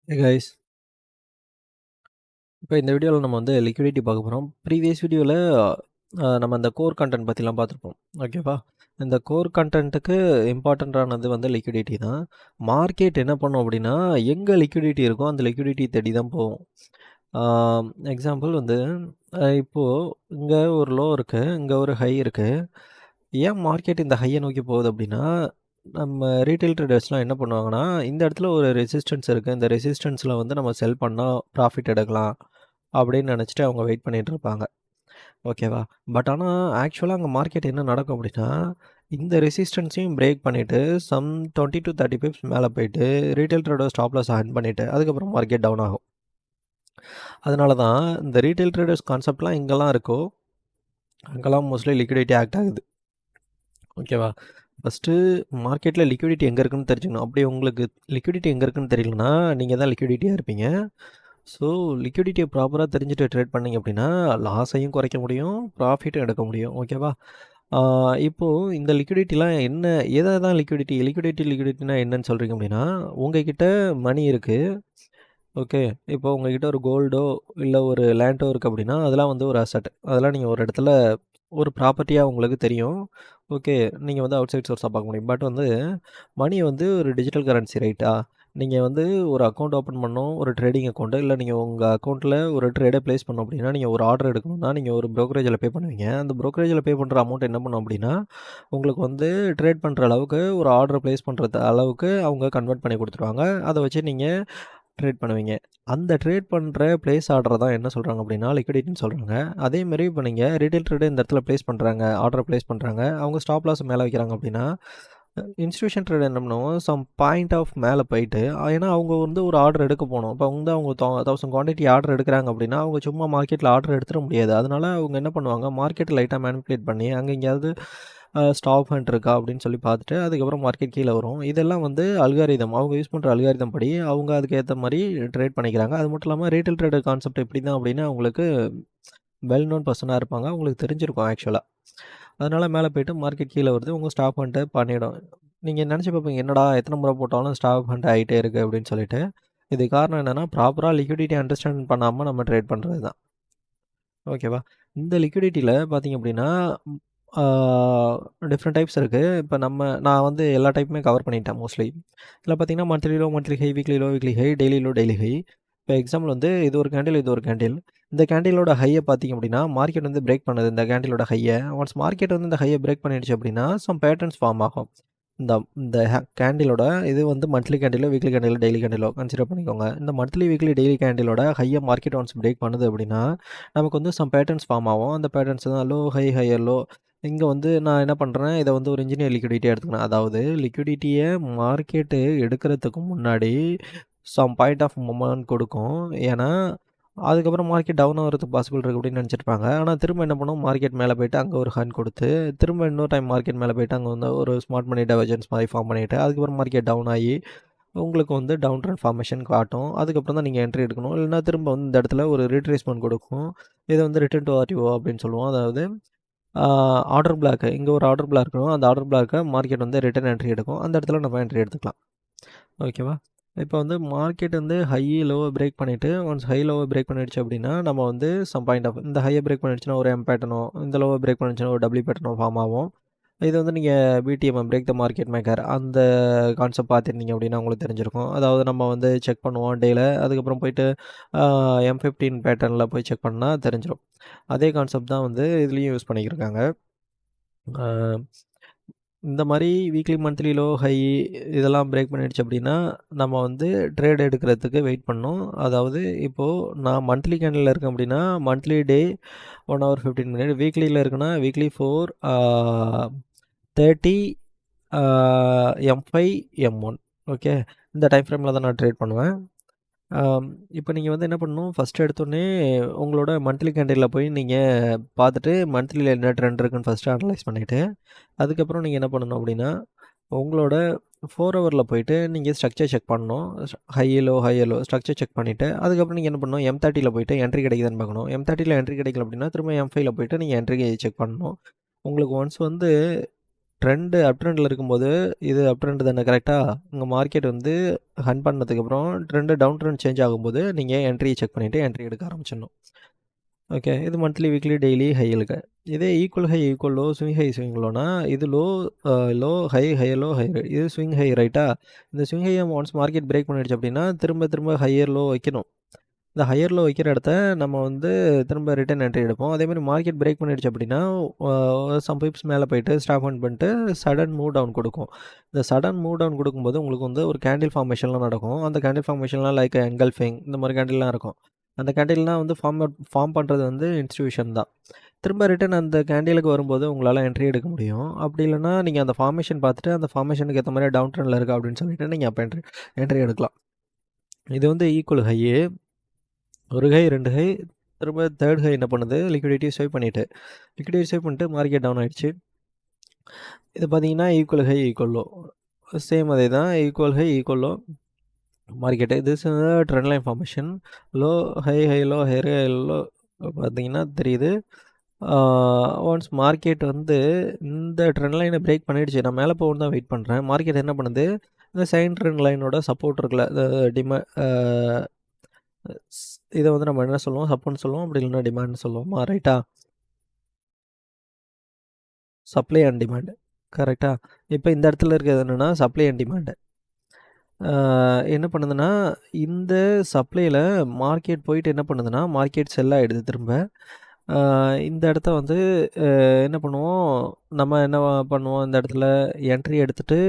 Hey guys, இப்போ இந்த வீடியோவில் நம்ம வந்து லிக்விடிட்டி பார்க்க போகிறோம். ப்ரீவியஸ் வீடியோவில் நம்ம இந்த கோர் கண்டென்ட் பற்றிலாம் பார்த்துருப்போம். ஓகேவா? இந்த கோர் கண்டென்ட்டுக்கு இம்பார்ட்டண்ட்டானது வந்து லிக்விடிட்டி தான். மார்க்கெட் என்ன பண்ணும் அப்படின்னா, எங்கே லிக்விடிட்டி இருக்கோ அந்த லிக்விடிட்டி தேடி தான் போகும். எக்ஸாம்பிள் வந்து இப்போது இங்கே ஒரு லோ இருக்குது, இங்கே ஒரு ஹை இருக்குது. ஏன் மார்க்கெட் இந்த ஹையை நோக்கி போகுது அப்படின்னா, நம்ம ரீட்டெயில் ட்ரேடர்ஸ்லாம் என்ன பண்ணுவாங்கன்னா, இந்த இடத்துல ஒரு ரெசிஸ்டன்ஸ் இருக்குது, இந்த ரெசிஸ்டன்ஸில் வந்து நம்ம செல் பண்ணால் ப்ராஃபிட் எடுக்கலாம் அப்படின்னு நினச்சிட்டு அவங்க வெயிட் பண்ணிகிட்டு இருப்பாங்க. ஓகேவா? பட் ஆனால் ஆக்சுவலாக அங்கே மார்க்கெட் என்ன நடக்கும் அப்படின்னா, இந்த ரெசிஸ்டன்ஸையும் பிரேக் பண்ணிவிட்டு சம் 20 to 30 பிப்ஸ் மேலே போயிட்டு retail trader stop loss on பண்ணிவிட்டு அதுக்கப்புறம் மார்க்கெட் டவுன் ஆகும். அதனால தான் இந்த ரீட்டெயில் ட்ரேடர்ஸ் கான்செப்ட்லாம் எங்கெல்லாம் இருக்கோ அங்கெல்லாம் மோஸ்ட்லி லிக்விடிட்டி ஆக்ட் ஆகுது. ஓகேவா? ஃபஸ்ட்டு மார்க்கெட்டில் லிக்விடிட்டி எங்கே இருக்குன்னு தெரிஞ்சுக்கணும். அப்படி உங்களுக்கு லிக்விடிட்டி எங்கே இருக்குன்னு தெரியலனா நீங்கள் தான் லிக்விடிட்டியாக இருப்பீங்க. ஸோ லிக்விடிட்டியை ப்ராப்பராக தெரிஞ்சுட்டு ட்ரேட் பண்ணிங்க அப்படின்னா லாஸையும் குறைக்க முடியும், ப்ராஃபிட்டும் எடுக்க முடியும். ஓகேவா? இப்போது இந்த லிக்விடிட்டிலாம் என்ன, எதை தான் லிக்விடிட்டினா என்னன்னு சொல்கிறீங்க அப்படின்னா, உங்ககிட்ட மணி இருக்குது. ஓகே. இப்போ உங்ககிட்ட ஒரு கோல்டோ இல்லை ஒரு லேண்டோ இருக்குது அப்படின்னா அதெல்லாம் வந்து ஒரு அசட். அதெல்லாம் நீங்கள் ஒரு இடத்துல ஒரு ப்ராப்பர்ட்டியாக உங்களுக்கு தெரியும். ஓகே. நீங்கள் வந்து அவுட் சைட் சோர்ஸாக பார்க்க முடியும். பட் வந்து மணி வந்து ஒரு டிஜிட்டல் கரன்சி ரைட்டா? நீங்கள் வந்து ஒரு அக்கௌண்ட் ஓப்பன் பண்ணணும், ஒரு ட்ரேடிங் அக்கௌண்ட்டு. இல்லை நீங்கள் உங்கள் அக்கௌண்ட்டில் ஒரு ட்ரேடை ப்ளேஸ் பண்ணணும் அப்படின்னா, நீங்கள் ஒரு ஆர்டர் எடுக்கணும்னா நீங்கள் ஒரு ப்ரோக்கரேஜில் பே பண்ணுவீங்க. அந்த ப்ரோக்கரேஜில் பே பண்ணுற அமௌண்ட் என்ன பண்ணும் அப்படின்னா, உங்களுக்கு வந்து ட்ரேட் பண்ணுற அளவுக்கு ஒரு ஆர்டர் ப்ளேஸ் பண்ணுறது அளவுக்கு அவங்க கன்வெர்ட் பண்ணி கொடுத்துருவாங்க. அதை வச்சு நீங்கள் ட்ரேட் பண்ணுவீங்க. அந்த ட்ரேட் பண்ணுற ப்ளேஸ் ஆர்டரை தான் என்ன சொல்கிறாங்க அப்படின்னா லிக்விடிட்டின்னு சொல்கிறாங்க. அதேமாரி இப்போ நீங்கள் ரீட்டெயில் ட்ரேடர் இந்த இடத்துல ப்ளேஸ் பண்ணுறாங்க, ஆர்டர் ப்ளேஸ் பண்ணுறாங்க. அவங்க ஸ்டாப் லாஸ் மேலே வைக்கிறாங்க அப்படின்னா, இன்ஸ்டிடியூஷன் ட்ரேடர் என்ன பண்ணுவோம், சம் பாயிண்ட் ஆஃப் மேலே போயிட்டு ஏன்னா அவங்க வந்து ஒரு ஆர்டர் எடுக்க போகணும். இப்போ வந்து அவங்க 1000 குவான்டிட்டி ஆர்டர் எடுக்கிறாங்க அப்படின்னா, அவங்க சும்மா மார்க்கெட்டில் ஆர்டர் எடுத்துட முடியாது. அதனால அவங்க என்ன பண்ணுவாங்க, மார்க்கெட்டை லைட்டாக மேனிப்புலேட் பண்ணி அங்கே எங்கேயாவது ஸ்டாப் ஹண்ட் இருக்கா அப்படின்னு சொல்லி பார்த்துட்டு அதுக்கப்புறம் மார்க்கெட் கீழே வரும். இதெல்லாம் வந்து அல்காரிதம், அவங்க யூஸ் பண்ணுற அல்காரிதம் படி அவங்க அதுக்கேற்ற மாதிரி ட்ரேட் பண்ணிக்கிறாங்க. அது மட்டும் இல்லாமல் ரீட்டெயில் ட்ரேடர் கான்செப்ட் எப்படி தான் அப்படின்னு அவங்களுக்கு வெல் நோன் பர்சனாக இருப்பாங்க. அவங்களுக்கு தெரிஞ்சிருக்கும் ஆக்சுவலாக. அதனால் மேலே போய்ட்டு மார்க்கெட் கீழே வருது, உங்கள் ஸ்டாப் ஹண்ட்டை பண்ணிடும். நீங்கள் நினச்சி பார்ப்பீங்க, என்னடா எத்தனை முறை போட்டாலும் ஸ்டாப் ஹண்ட் ஆகிட்டே இருக்குது அப்படின்னு சொல்லிட்டு. இது காரணம் என்னென்னா, ப்ராப்பராக லிக்விடிட்டி அண்டர்ஸ்டாண்ட் பண்ணாமல் நம்ம ட்ரேட் பண்ணுறது தான். ஓகேவா? இந்த லிக்விடிட்டியில் பார்த்தீங்க அப்படின்னா டிஃப்ரெண்ட் டைப்ஸ் இருக்குது. இப்போ நான் வந்து எல்லா டைப்புமே கவர் பண்ணிட்டேன் மோஸ்ட்லி. இதில் பார்த்தீங்கன்னா monthly low, monthly high, weekly low, weekly high, daily low, daily high. இப்போ எக்ஸாம்பிள் வந்து இது ஒரு கேண்டில், இது ஒரு கேண்டில். இந்த கேண்டிலோட ஹையை பார்த்தீங்க அப்படின்னா மார்க்கெட் வந்து பிரேக் பண்ணுது இந்த கேண்டிலோட ஹையை. ஒன்ஸ் மார்க்கெட் வந்து இந்த ஹையை பிரேக் பண்ணிடுச்சு அப்படின்னா சம் பேட்டர்ன்ஸ் ஃபார்ம் ஆகும். இந்த இந்த கேண்டிலோட இது வந்து மந்த்லி கேண்டிலோ, வீக்லி கேண்டிலோ, டெய்லி கேண்டிலோ கன்சிடர் பண்ணிக்கோங்க. இந்த மந்த்லி, வீக்லி, டெய்லி கேண்டிலோட ஹையை மார்க்கெட் ஒன்ஸ் பிரேக் பண்ணுது அப்படின்னா நமக்கு வந்து சம் பேட்டர்ன்ஸ் ஃபார்ம் ஆகும். அந்த பேட்டர்ன்ஸ் தான் லோ, ஹை, ஹையர், லோ. இங்கே வந்து நான் என்ன பண்ணுறேன், இதை வந்து ஒரு இன்ஜினியர் லிக்விடிட்டியாக எடுத்துக்கிறேன். அதாவது லிக்விடிட்டியை மார்க்கெட்டு எடுக்கிறதுக்கு முன்னாடி சம் பாயிண்ட் ஆஃப் மொமெண்ட் கொடுக்கும். ஏன்னா அதுக்கப்புறம் மார்க்கெட் டவுன் ஆகிறதுக்கு பாசிபிள் இருக்குது அப்படின்னு நினச்சிருப்பாங்க. ஆனால் திரும்ப என்ன பண்ணும், மார்க்கெட் மேலே போய்ட்டு அங்கே ஒரு ஹன் கொடுத்து திரும்ப இன்னொரு டைம் மார்க்கெட் மேலே போய்ட்டு அங்கே வந்து ஒரு ஸ்மார்ட் மணி டைவர்ஜன்ஸ் மாதிரி ஃபார்ம் பண்ணிவிட்டு அதுக்கப்புறம் மார்க்கெட் டவுன் ஆகி உங்களுக்கு வந்து டவுன் ட்ரெண்ட் ஃபார்மேஷன் காட்டும். அதுக்கப்புறம் தான் நீங்கள் என்ட்ரி எடுக்கணும். இல்லைனா திரும்ப வந்து இந்த இடத்துல ஒரு ரீட்ரேஸ்மெண்ட் கொடுக்கும். இதை வந்து ரிட்டர்ன் டு ஆர்டிஓ அப்படின்னு சொல்லுவோம். அதாவது ஆர்டர் பிளாக், இங்கே ஒரு ஆர்டர் பிளாக் இருக்கும். அந்த ஆர்டர் பிளாக்கை மார்க்கெட் வந்து ரிட்டர்ன் என்ட்ரி எடுக்கும். அந்த இடத்துல நம்ம என்ட்ரி எடுத்துக்கலாம். ஓகேவா? இப்போ வந்து மார்க்கெட் வந்து ஹை லோவை பிரேக் பண்ணிவிட்டு ஒன்ஸ் ஹை லோவை பிரேக் பண்ணிடுச்சு அப்படின்னா நம்ம வந்து சம் பாயிண்ட் ஆஃப் இந்த ஹையை பிரேக் பண்ணிடுச்சுன்னா ஒரு எம் பேட்டர்னோ, இந்த லோவை பிரேக் பண்ணிடுச்சுன்னா ஒரு டபிள்யூ பேட்டர்னோ ஃபார்ம் ஆகும். இது வந்து நீங்கள் பிடிஎம் பிரேக் த மார்க்கெட் மேக்கர் அந்த கான்செப்ட் பார்த்துருந்தீங்க அப்படின்னா உங்களுக்கு தெரிஞ்சிருக்கும். அதாவது நம்ம வந்து செக் பண்ணுவோம் டேயில், அதுக்கப்புறம் போயிட்டு M15 பேட்டர்னில் போய் செக் பண்ணால் தெரிஞ்சிடும். அதே கான்செப்ட் தான் வந்து இதுலேயும் யூஸ் பண்ணிக்கிருக்காங்க. இந்த மாதிரி வீக்லி, மந்த்லி லோ, ஹை இதெல்லாம் பிரேக் பண்ணிடுச்சு அப்படின்னா நம்ம வந்து ட்ரேட் எடுக்கிறதுக்கு வெயிட் பண்ணணும். அதாவது இப்போது நான் மந்த்லி கேண்டில் இருக்கேன் அப்படின்னா மந்த்லி டே 1 hour 15 minutes, வீக்லியில் இருக்குன்னா வீக்லி 4 30 M5 M1. ஓகே, இந்த டைம் ஃப்ரேமில் தான் நான் ட்ரேட் பண்ணுவேன். இப்போ நீங்கள் வந்து என்ன பண்ணணும், ஃபஸ்ட்டு எடுத்தோடனே உங்களோட மந்த்லி கேண்டிலில் போய் நீங்கள் பார்த்துட்டு மந்த்லியில் என்ன ட்ரெண்ட் இருக்குன்னு ஃபஸ்ட்டு அனலைஸ் பண்ணிவிட்டு அதுக்கப்புறம் நீங்கள் என்ன பண்ணணும் அப்படின்னா உங்களோட 4 ஹவரில் போயிட்டு நீங்கள் ஸ்ட்ரக்சர் செக் பண்ணணும். High low, high low structure check பண்ணிவிட்டு அதுக்கப்புறம் நீங்கள் என்ன பண்ணணும், M30யில் போயிட்டு என்ட்ரி கிடைக்குதுன்னு பார்க்கணும். M30யில் என்ட்ரி கிடைக்கல அப்படின்னா திரும்ப M5யில் போயிட்டு நீங்கள் என்ட்ரி செக் பண்ணணும். உங்களுக்கு ஒன்ஸ் வந்து ட்ரெண்டு அப் ட்ரெண்டில் இருக்கும்போது இது அப் ட்ரெண்ட் தானே கரெக்டாக? உங்கள் மார்க்கெட் வந்து ஹன் பண்ணதுக்கப்புறம் ட்ரெண்டு டவுன் ட்ரெண்ட் சேஞ்ச் ஆகும்போது நீங்கள் என்ட்ரியை செக் பண்ணிவிட்டு என்ட்ரி எடுக்க ஆரம்பிச்சிடணும். ஓகே. இது மந்த்லி, வீக்லி, டெய்லி ஹைகளுக்கு. இதே equal high, equal low, swing high, swing லோனா இது low, high, high low, high இது ஸ்விங் ஹை ரைட்டா? இந்த ஸ்விங் ஹையை ஒன்ஸ் மார்க்கெட் பிரேக் பண்ணிடுச்சு அப்படின்னா திரும்ப திரும்ப ஹையர் லோ வைக்கணும். இந்த ஹையர் லோ வைக்கிற இடத்த நம்ம வந்து திரும்ப ரிட்டர்ன் என்ட்ரி எடுப்போம். அதேமாதிரி மார்க்கெட் பிரேக் பண்ணிடுச்சு அப்படின்னா சம் பீப்ஸ் மேலே போயிட்டு ஸ்டாப் ஆன் பண்ணிட்டு சடன் மூவ் டவுன் கொடுக்கும். இந்த சடன் மூவ் டவுன் கொடுக்கும்போது உங்களுக்கு வந்து ஒரு கேண்டில் ஃபார்மேஷன்லாம் நடக்கும். அந்த கேண்டில் ஃபார்மேஷன்லாம் லைக் எங்கல்ஃபிங் இந்த மாதிரி கேண்டில்லாம் இருக்கும். அந்த கேண்டில்லாம் வந்து ஃபார்ம் பண்ணுறது வந்து இன்ஸ்டியூஷன் தான். திரும்ப ரிட்டர்ன் அந்த கேண்டிலுக்கு வரும்போது உங்களால் என்ட்ரி எடுக்க முடியும். அப்படி இல்லைனா நீங்கள் அந்த ஃபார்மேஷன் பார்த்துட்டு அந்த ஃபார்மேஷனுக்கு ஏற்ற மாதிரி டவுன் ட்ரெண்டில் இருக்கா அப்படின்னு சொல்லிட்டு நீங்கள் அப்போ என்ட்ரி எடுக்கலாம். இது வந்து ஈக்குவல் ஹையு. ஒரு ஹை, 2 ஹை, திரும்ப தேர்ட் ஹை என்ன பண்ணுது, லிக்விடிட்டி ஸ்வைப் பண்ணிட்டு மார்க்கெட் டவுன் ஆயிடுச்சு. இது பார்த்தீங்கன்னா equal high, equal low. Same அதே தான். Equal high, equal low market. This is trend line formation. Low, high, high low, high low பார்த்தீங்கன்னா தெரியுது. ஒன்ஸ் மார்க்கெட் வந்து இந்த ட்ரெண்ட் லைனை பிரேக் பண்ணிடுச்சு. நான் மேலே போகணுன்னு தான் வெயிட் பண்ணுறேன். மார்க்கெட் என்ன பண்ணுது, இந்த சைன் ட்ரெண்ட் லைனோட சப்போர்ட் இருக்குல்ல, இதை வந்து நம்ம என்ன சொல்லுவோம், சப்போர்ட்னு சொல்லுவோம், அப்படி இல்லைன்னா டிமாண்ட்னு சொல்லுவோமா, ரைட்டா? சப்ளை அண்ட் டிமாண்டு கரெக்டா? இப்போ இந்த இடத்துல இருக்கிறது என்னென்னா சப்ளை அண்ட் டிமாண்டு. என்ன பண்ணுதுன்னா இந்த சப்ளையில் மார்க்கெட் போயிட்டு என்ன பண்ணுதுன்னா மார்க்கெட் செல் ஆகிடுது திரும்ப. இந்த இடத்த வந்து என்ன பண்ணுவோம், நம்ம என்ன பண்ணுவோம், இந்த இடத்துல என்ட்ரி எடுத்துகிட்டு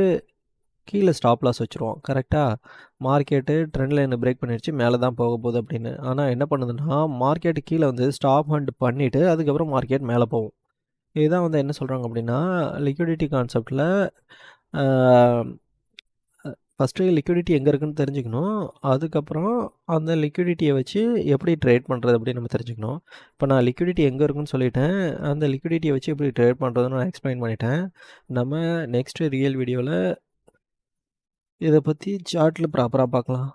கீழே ஸ்டாப் லாஸ் வச்சுருவோம் கரெக்டாக? மார்க்கெட்டு ட்ரெண்ட் லைனை பிரேக் பண்ணிடுச்சு, மேலே தான் போக போகுது அப்படின்னு. ஆனால் என்ன பண்ணுதுன்னா மார்க்கெட் கீழே வந்து ஸ்டாப் ஹண்ட் பண்ணிவிட்டு அதுக்கப்புறம் மார்க்கெட் மேலே போகும். இதுதான் வந்து என்ன சொல்கிறாங்க அப்படின்னா லிக்விடிட்டி கான்செப்டில் ஃபஸ்ட்டு லிக்விடிட்டி எங்கே இருக்குன்னு தெரிஞ்சுக்கணும். அதுக்கப்புறம் அந்த லிக்விடிட்டியை வச்சு எப்படி ட்ரேட் பண்ணுறது அப்படின்னு நம்ம தெரிஞ்சுக்கணும். இப்போ நான் லிக்விடிட்டி எங்கே இருக்குன்னு சொல்லிட்டேன். அந்த லிக்விடிட்டியை வச்சு எப்படி ட்ரேட் பண்ணுறதுன்னு நான் எக்ஸ்பிளைன் பண்ணிட்டேன். நம்ம நெக்ஸ்ட்டு ரியல் வீடியோவில் இதை பற்றி சார்ட்டில் ப்ராப்பராக பார்க்கலாம்.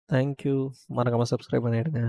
தேங்க்யூ. மறக்காமல் சப்ஸ்கிரைப் பண்ணிவிடுங்க.